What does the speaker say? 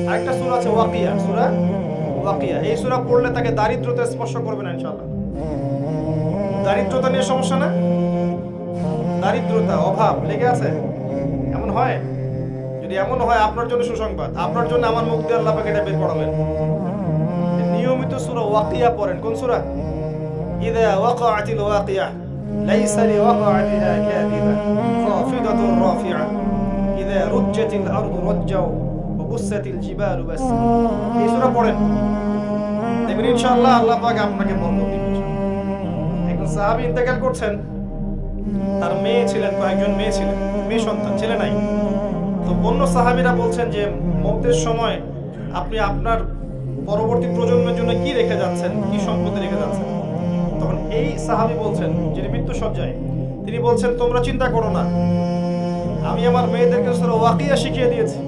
আরেকটা সূরা আছে ওয়াকিয়া, সূরা ওয়াকিয়া। এই সূরা পড়লে তাকে দারিদ্রতা স্পর্শ করবে না ইনশাআল্লাহ। দারিদ্রতা নিয়ে সমস্যা না? দারিদ্রতা, অভাব লেগে আছে, এমন হয়? যদি এমন হয় আপনার জন্য সুসংবাদ, আপনার জন্য আমার মুখ দিয়ে আল্লাহ পাক এটা বের করাবেন। নিয়মিত সূরা ওয়াকিয়া পড়েন। কোন সূরা? ইযা ওয়াকাআতিল ওয়াকিয়া লাইসা লিওয়াকাআতিহা কাযিবা খাফিদাতুর রাফিআ ইযা রুজ্জাতিল আরদু রাজ্জাও ওয়া বুসাতিল জিবালু বাসা। এই সূরা পড়েন, দেখবেন ইনশাআল্লাহ আল্লাহ পাক আপনাকে বরকত দিবেন। একজন সাহাবী ইন্তেকাল করছেন, তার মেয়ে ছিলেন, কয়েকজন মেয়ে ছিলেন, মেয়ে সন্তান ছেলে নাই। তো অন্য সাহাবীরা বলছেন যে মওতের সময় আপনি আপনার পরবর্তী প্রজন্মের জন্য কি রেখে যাচ্ছেন, কি সম্পত্তি রেখে যাচ্ছেন? তখন এই সাহাবী বলছেন, যিনি মৃত্যু সজ্জায়, তিনি বলছেন তোমরা চিন্তা করো না, আমি আমার মেয়েদেরকে সূরা ওয়াকিয়া শিখিয়ে দিয়েছি।